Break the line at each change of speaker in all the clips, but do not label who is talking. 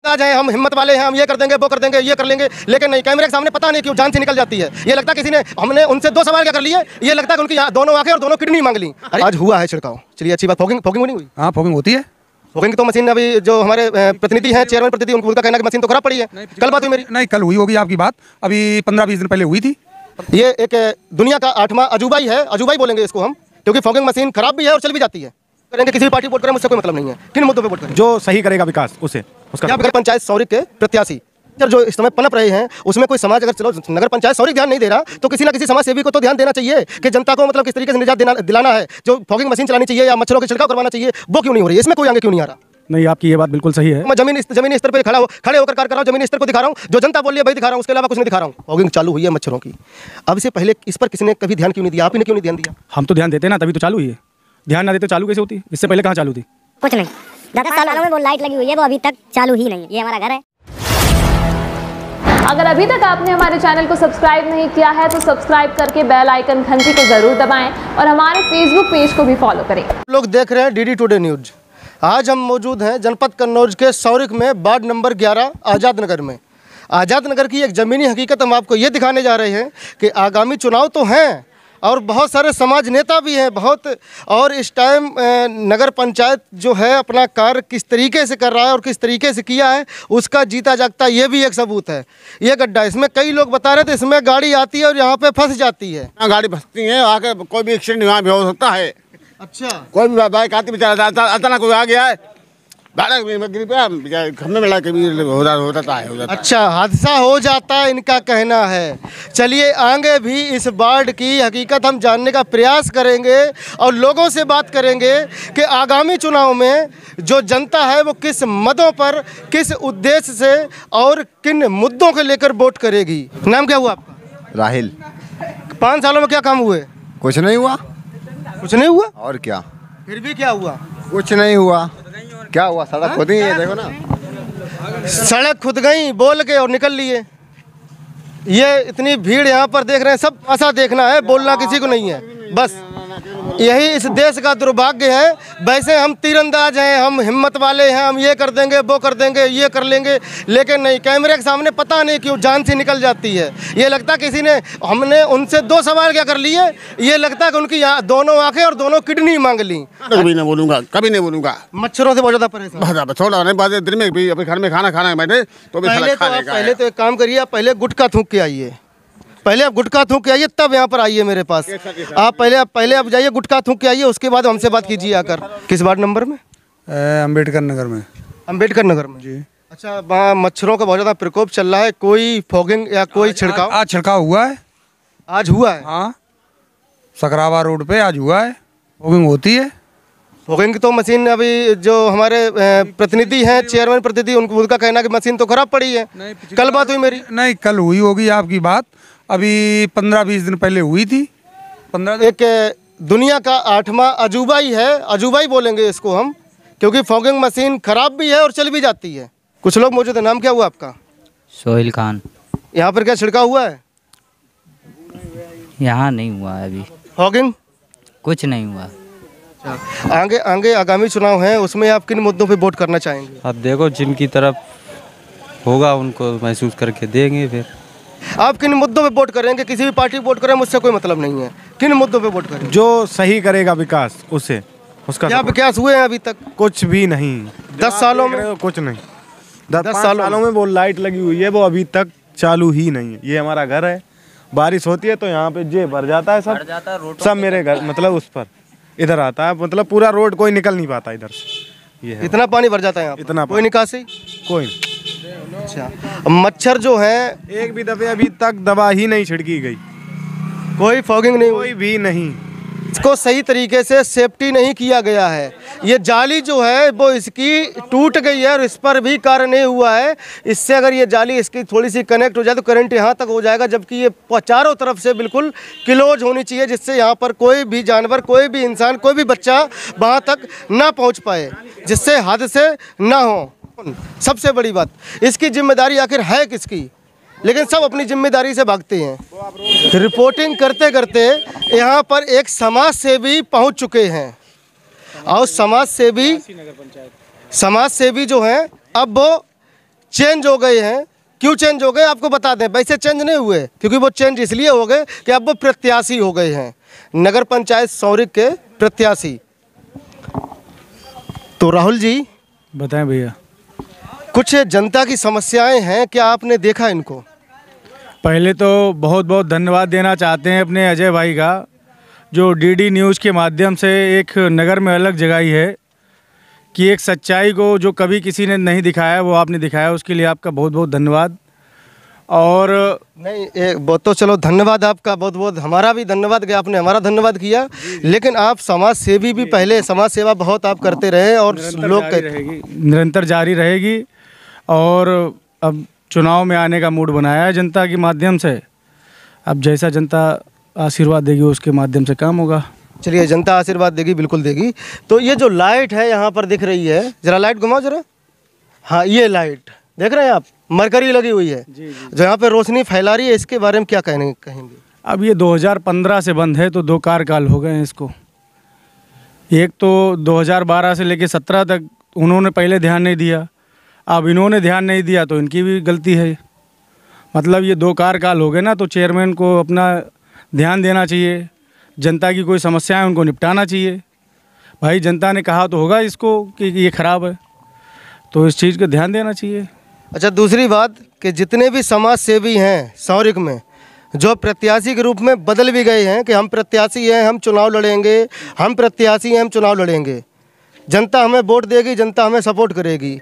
आज हैं हम हिम्मत वाले हैं, हम ये कर देंगे वो कर देंगे ये कर लेंगे, लेकिन नहीं, कैमरे के सामने पता नहीं क्यों जान से निकल जाती है। ये लगता है किसी ने, हमने उनसे 2 सवाल क्या कर लिए, ये लगता है उनकी दोनों आंखें और दोनों किडनी मांग ली। आज हुआ है छिड़काव, चलिए अच्छी बात। फॉगिंग नहीं हुई?
हाँ फॉगिंग होती है।
फॉगिंग तो मशीन अभी जो हमारे प्रतिनिधि हैं, चेयरमैन प्रतिनिधि, उनका कहना है कि मशीन तो खराब पड़ी है। कल बात हुई मेरी?
नहीं, कल हुई होगी आपकी बात, अभी 15-20 दिन पहले हुई थी।
ये एक दुनिया का 8वां अजूबा ही है, अजूबा ही बोलेंगे इसको हम, क्योंकि फॉगिंग मशीन खराब भी है और चल भी जाती है। करेंगे किसी भी पार्टी वोट करें, मुझसे कोई मतलब नहीं है। किन मुद्दों पे वोट करें?
जो सही करेगा विकास उसे, उसका
पंचायत सौरिक के प्रत्याशी जो इस समय पनप रहे हैं, उसमें कोई समाज, अगर चलो नगर पंचायत सौरिक ध्यान नहीं दे रहा तो किसी ना किसी समाज सेवी को तो ध्यान देना चाहिए कि जनता को मतलब किस तरीके से निजात दिलाना है। जो फॉगिंग मशीन चलानी चाहिए या मच्छरों के छिड़काव करवाना चाहिए, वो क्यों नहीं हो रही है? इसमें कोई आगे क्यों नहीं आ रहा?
नहीं, आपकी ये बात बिल्कुल सही है।
मैं जमीनी स्तर पे खड़े होकर कार्य कर रहा हूँ, जमीनी स्तर को दिखा रहा हूँ, जो जनता बोल रही है वही दिखा रहा हूँ, उसके अलावा कुछ नहीं दिखा रहा हूँ। फॉगिंग चालू हुई है मच्छरों की, अब इससे पहले इस पर किसी ने कभी ध्यान क्यों नहीं दिया? आप ही ने क्यों नहीं ध्यान दिया?
हम तो ध्यान देते ना, तभी तो चालू हुई है। ध्यान ना देते चालू कैसे होती? इससे पहले कहाँ चालू थी?
कुछ नहीं, 10 सालों में वो लाइट लगी हुई है, वो अभी तक चालू ही नहीं है। ये हमारा घर है।
अगर अभी तक आपने हमारे चैनल को सब्सक्राइब नहीं किया है तो सब्सक्राइब करके बेल आइकन घंटी को जरूर दबाएं और हमारे फेसबुक पेज को भी फॉलो करें।
लोग देख रहे हैं डीडी टुडे न्यूज। आज हम मौजूद हैं जनपद कन्नौज के सौरिक में, वार्ड नंबर 11 आज़ाद नगर में। आज़ाद नगर की एक ज़मीनी हकीकत हम आपको ये दिखाने जा रहे हैं कि आगामी चुनाव तो हैं और बहुत सारे समाज नेता भी हैं बहुत, और इस टाइम नगर पंचायत जो है अपना कार्य किस तरीके से कर रहा है और किस तरीके से किया है, उसका जीता जागता ये भी एक सबूत है। ये गड्ढा, इसमें कई लोग बता रहे थे इसमें गाड़ी आती है और यहाँ पे फंस जाती है।
गाड़ी फंसती है, आके कोई भी एक्सीडेंट यहाँ भी हो सकता है।
अच्छा,
कोई भी बाइक आती बेचारा अचानक कोई आ गया है, खम्भे में लगा हो जाता है।
अच्छा, हादसा हो जाता है इनका कहना है। चलिए आगे भी इस वार्ड की हकीकत हम जानने का प्रयास करेंगे और लोगों से बात करेंगे कि आगामी चुनाव में जो जनता है वो किस मदों पर, किस उद्देश्य से और किन मुद्दों को लेकर वोट करेगी। नाम क्या हुआ आपका?
राहिल।
5 सालों में क्या काम हुए?
कुछ नहीं हुआ।
कुछ नहीं हुआ?
और क्या?
फिर भी क्या हुआ?
कुछ नहीं हुआ। क्या हुआ? सड़क खुद ही है, देखो ना,
सड़क खुद गई बोल के और निकल लिए। ये इतनी भीड़ यहाँ पर देख रहे हैं, सब ऐसा देखना है, बोलना किसी को नहीं है। बस यही इस देश का दुर्भाग्य है। वैसे हम तीरंदाज हैं, हम हिम्मत वाले हैं, हम ये कर देंगे वो कर देंगे ये कर लेंगे, लेकिन नहीं, कैमरे के सामने पता नहीं क्यों जान से निकल जाती है। ये लगता है किसी ने, हमने उनसे 2 सवाल क्या कर लिए, ये लगता है कि उनकी दोनों आंखें और दोनों किडनी मांग ली।
कभी नहीं बोलूँगा, कभी नहीं बोलूँगा।
मच्छरों से बहुत ज़्यादा परेशान।
छोड़ा नहीं बात, दिन में भी अपने घर में खाना खाना है बैठे तो
पहले तो एक काम करिए, आप पहले गुटखा थूक के आइए। पहले आप गुटखा थूक के आइए, तब यहाँ पर आइए मेरे पास। आप पहले आप जाइए, गुटखा थूक के आइए, उसके बाद हमसे बात कीजिए आकर। किस वार्ड नंबर में?
अम्बेडकर नगर में।
अम्बेडकर नगर में जी। अच्छा, वहाँ मच्छरों का बहुत ज़्यादा प्रकोप चल रहा है, कोई फॉगिंग या कोई छिड़काव?
आज छिड़काव हुआ है।
आज हुआ है?
हाँ, सकरावा रोड पे आज हुआ है। फॉगिंग होती है।
फॉगिंग तो मशीन अभी जो हमारे प्रतिनिधि हैं, चेयरमैन प्रतिनिधि, उनका कहना है कि मशीन तो खराब पड़ी है। कल बात हुई मेरी?
नहीं, कल हुई होगी आपकी बात, अभी 15-20 दिन पहले हुई थी। 15
एक दुनिया का 8वां अजूबा ही है, अजूबा ही बोलेंगे इसको हम, क्योंकि फॉगिंग मशीन खराब भी है और चल भी जाती है। कुछ लोग मौजूद है। नाम क्या हुआ आपका?
सोहेल खान।
यहाँ पर क्या छिड़काव हुआ है?
यहाँ नहीं हुआ है अभी
फॉगिंग,
कुछ नहीं हुआ।
आगे आगामी चुनाव हैं, उसमें आप किन मुद्दों पे वोट करना चाहेंगे?
अब देखो जिनकी तरफ होगा उनको महसूस करके देंगे। फिर
आप किन मुद्दों पे वोट करेंगे? किसी भी पार्टी वोट करें, मुझसे कोई मतलब नहीं है। किन मुद्दों पे वोट करें?
जो सही करेगा विकास उसे, उसका।
क्या विकास हुए हैं अभी तक?
कुछ भी नहीं।
10 सालों में
कुछ नहीं।
10 सालों
में वो लाइट लगी हुई है, वो अभी तक चालू ही नहीं है। ये हमारा घर है, बारिश होती है तो यहाँ पे जे भर जाता है, सब मेरे घर मतलब उस पर इधर आता है, मतलब पूरा रोड कोई निकल नहीं पाता इधर से। ये
इतना पानी भर जाता है यहाँ?
इतना
कोई निकासी?
कोई।
अच्छा, मच्छर जो है
एक भी दफे अभी तक दवा ही नहीं छिड़की गई,
कोई फॉगिंग नहीं,
कोई भी नहीं।
इसको सही तरीके से सेफ्टी नहीं किया गया है। ये जाली जो है वो इसकी टूट गई है और इस पर भी कार्य नहीं हुआ है। इससे अगर ये जाली इसकी थोड़ी सी कनेक्ट हो जाए तो करंट यहाँ तक हो जाएगा, जबकि ये चारों तरफ से बिल्कुल क्लोज होनी चाहिए, जिससे यहाँ पर कोई भी जानवर, कोई भी इंसान, कोई भी बच्चा वहाँ तक ना पहुँच पाए, जिससे हादसे ना हो। सबसे बड़ी बात, इसकी जिम्मेदारी आखिर है किसकी? लेकिन सब अपनी जिम्मेदारी से भागते हैं। रिपोर्टिंग करते करते यहाँ पर एक समाज सेवी पहुँच चुके हैं और समाज सेवी जो हैं अब वो चेंज हो गए हैं। क्यों चेंज हो गए आपको बता दें, वैसे चेंज नहीं हुए, क्योंकि वो चेंज इसलिए हो गए कि अब वो प्रत्याशी हो गए हैं, नगर पंचायत सौरिक के प्रत्याशी। तो राहुल जी
बताएं भैया।
कुछ जनता की समस्याएं हैं, क्या आपने देखा इनको?
पहले तो बहुत बहुत धन्यवाद देना चाहते हैं अपने अजय भाई का, जो डीडी न्यूज़ के माध्यम से एक नगर में अलग जगाई है कि एक सच्चाई को जो कभी किसी ने नहीं दिखाया वो आपने दिखाया, उसके लिए आपका बहुत बहुत धन्यवाद। और
नहीं बहुत तो चलो धन्यवाद आपका, बहुत बहुत हमारा भी धन्यवाद कि आपने हमारा धन्यवाद किया, लेकिन आप समाज सेवी भी पहले, समाज सेवा बहुत आप करते रहे और लोग
निरंतर जारी रहेगी। और अब चुनाव में आने का मूड बनाया है जनता के माध्यम से, अब जैसा जनता आशीर्वाद देगी उसके माध्यम से काम होगा।
चलिए, जनता आशीर्वाद देगी, बिल्कुल देगी। तो ये जो लाइट है यहाँ पर दिख रही है, जरा लाइट घुमाओ जरा। हाँ, ये लाइट देख रहे हैं आप, मरकरी लगी हुई है जो यहाँ पे रोशनी फैला रही है, इसके बारे में क्या कहेंगे?
अब ये 2015 से बंद है तो 2 कार्यकाल हो गए हैं इसको। एक तो 2012 से लेकर 17 तक उन्होंने पहले ध्यान नहीं दिया, अब इन्होंने ध्यान नहीं दिया तो इनकी भी गलती है। मतलब ये 2 कार्यकाल हो गए ना, तो चेयरमैन को अपना ध्यान देना चाहिए, जनता की कोई समस्या है उनको निपटाना चाहिए। भाई जनता ने कहा तो होगा इसको कि ये ख़राब है, तो इस चीज़ का ध्यान देना चाहिए।
अच्छा, दूसरी बात कि जितने भी समाज सेवी हैं सौरिक में, जो प्रत्याशी के रूप में बदल भी गए हैं कि हम प्रत्याशी हैं, हम चुनाव लड़ेंगे, हम प्रत्याशी हैं, हम चुनाव लड़ेंगे, जनता हमें वोट देगी, जनता हमें सपोर्ट करेगी,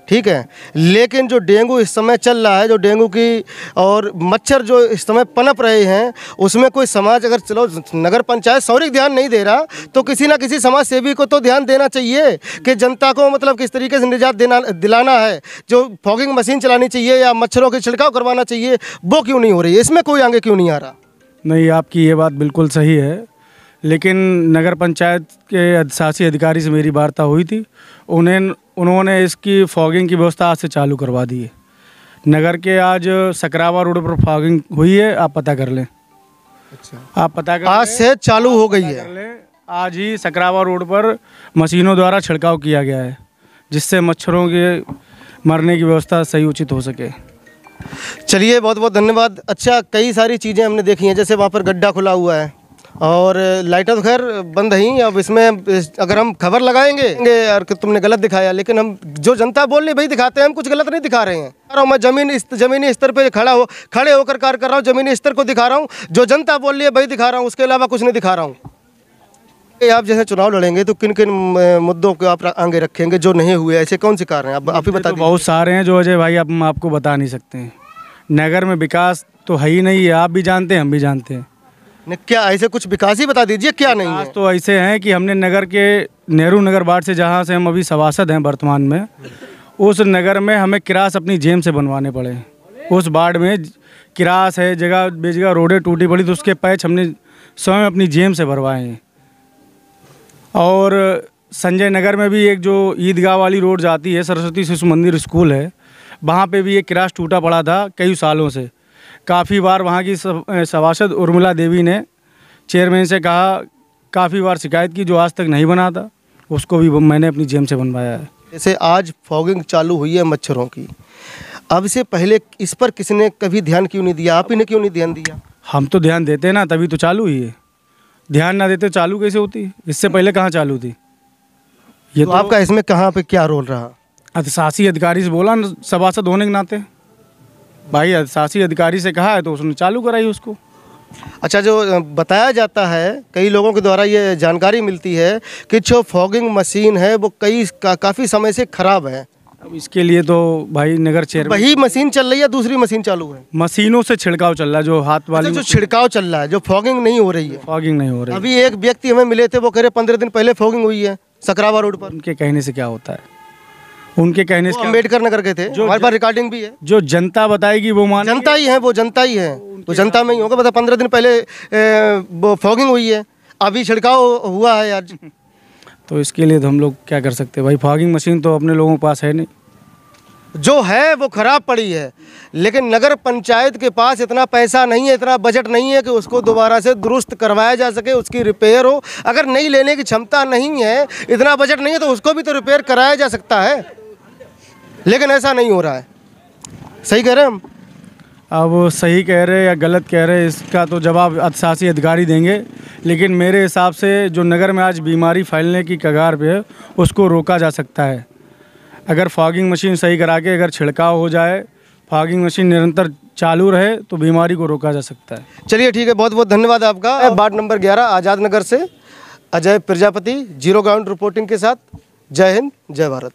ठीक है। लेकिन जो डेंगू इस समय चल रहा है, जो डेंगू की और मच्छर जो इस समय पनप रहे हैं, उसमें कोई समाज, अगर चलो नगर पंचायत सौरिक ध्यान नहीं दे रहा तो किसी ना किसी समाज सेवी को तो ध्यान देना चाहिए कि जनता को मतलब किस तरीके से निजात दिलाना है। जो फॉगिंग मशीन चलानी चाहिए या मच्छरों के छिड़काव करवाना चाहिए, वो क्यों नहीं हो रही है? इसमें कोई आगे क्यों नहीं आ रहा?
नहीं, आपकी ये बात बिल्कुल सही है, लेकिन नगर पंचायत के शासी अधिकारी से मेरी वार्ता हुई थी, उन्होंने इसकी फॉगिंग की व्यवस्था आज से चालू करवा दी है। नगर के आज सकरावा रोड पर फॉगिंग हुई है, आप पता कर लें। अच्छा, आप पता कर,
आज से चालू हो गई है।
आज ही सकरावा रोड पर मशीनों द्वारा छिड़काव किया गया है, जिससे मच्छरों के मरने की व्यवस्था सही उचित हो सके।
चलिए, बहुत बहुत धन्यवाद। अच्छा, कई सारी चीज़ें हमने देखी हैं, जैसे वहाँ पर गड्ढा खुला हुआ है और लाइटें तो खैर बंद ही। अब इसमें अगर हम खबर लगाएंगे और तुमने गलत दिखाया, लेकिन हम जो जनता बोल रही वही दिखाते हैं, हम कुछ गलत नहीं दिखा रहे हैं। और मैं जमीनी स्तर पे खड़े होकर कार्य कर रहा हूँ, जमीनी स्तर को दिखा रहा हूँ, जो जनता बोल रही है वही दिखा रहा हूँ, उसके अलावा कुछ नहीं दिखा रहा हूँ। आप जैसे चुनाव लड़ेंगे तो किन किन मुद्दों को आप आगे रखेंगे जो नहीं हुए? ऐसे कौन से कारण हैं, आप ही बता दीजिए।
बहुत सारे हैं जो अजय भाई हम आपको बता नहीं सकते हैं। नगर में विकास तो है ही नहीं है, आप भी जानते हैं, हम भी जानते हैं।
क्या ऐसे कुछ विकास ही बता दीजिए, क्या नहीं है?
तो ऐसे हैं कि हमने नगर के नेहरू नगर वार्ड से, जहाँ से हम अभी सभासद हैं वर्तमान में, उस नगर में हमें किरास अपनी जेब से बनवाने पड़े। उस वार्ड में किरास है, जगह बेजगह रोडें टूटी पड़ी, तो उसके पैच हमने स्वयं अपनी जेब से भरवाए हैं। और संजय नगर में भी एक जो ईदगाह वाली रोड जाती है, सरस्वती शिशु मंदिर स्कूल है, वहाँ पे भी एक किरास टूटा पड़ा था कई सालों से। काफ़ी बार वहाँ की सभासद उर्मिला देवी ने चेयरमैन से कहा, काफ़ी बार शिकायत की, जो आज तक नहीं बना था, उसको भी मैंने अपनी जेब से बनवाया है।
जैसे आज फॉगिंग चालू हुई है मच्छरों की, अब से पहले इस पर किसने कभी ध्यान क्यों नहीं दिया? आप ही ने क्यों नहीं ध्यान दिया?
हम तो ध्यान देते हैं ना, तभी तो चालू हुई है। ध्यान ना देते चालू कैसे होती? इससे पहले कहाँ चालू थी? ये तो
आपका इसमें कहाँ पे क्या रोल रहा?
शासी अधिकारी से बोला, सभासद होने के नाते भाई शासी अधिकारी से कहा है तो उसने चालू कराई उसको।
अच्छा, जो बताया जाता है, कई लोगों के द्वारा ये जानकारी मिलती है कि जो फॉगिंग मशीन है वो काफ़ी समय से ख़राब है।
अब इसके लिए तो भाई नगर चेयरमैन,
वही मशीन चल रही है, दूसरी मशीन चालू है?
मशीनों से छिड़काव चल रहा है, जो हाथ वाली।
जो छिड़काव चल रहा है, जो फॉगिंग नहीं हो रही है।
फॉगिंग नहीं हो रही।
अभी एक व्यक्ति हमें मिले थे, वो कह रहे 15 दिन पहले फॉगिंग हुई है सकरावा रोड पर।
उनके कहने से क्या होता है? उनके कहने से
अम्बेडकर नगर के थे, हमारे पास रिकॉर्डिंग भी है।
जो जनता बताएगी वो मान,
जनता ही है, वो जनता ही है, तो जनता में ही होगा। बता, 15 दिन पहले वो फॉगिंग हुई है, अभी छिड़काव हुआ है आज।
तो इसके लिए तो हम लोग क्या कर सकते हैं भाई? फॉगिंग मशीन तो अपने लोगों के पास है नहीं,
जो है वो ख़राब पड़ी है, लेकिन नगर पंचायत के पास इतना पैसा नहीं है, इतना बजट नहीं है कि उसको दोबारा से दुरुस्त करवाया जा सके, उसकी रिपेयर हो। अगर नहीं लेने की क्षमता नहीं है, इतना बजट नहीं है, तो उसको भी तो रिपेयर कराया जा सकता है, लेकिन ऐसा नहीं हो रहा है। सही कह रहे हैं हम?
अब वो सही कह रहे या गलत कह रहे इसका तो जवाब अधिशासी अधिकारी देंगे, लेकिन मेरे हिसाब से जो नगर में आज बीमारी फैलने की कगार पे है उसको रोका जा सकता है। अगर फॉगिंग मशीन सही करा के अगर छिड़काव हो जाए, फॉगिंग मशीन निरंतर चालू रहे तो बीमारी को रोका जा सकता है।
चलिए ठीक है, बहुत बहुत धन्यवाद आपका। वार्ड नंबर 11 आज़ाद नगर से Ajay Prajapati, zero ground reporting के साथ। जय हिंद, जय भारत।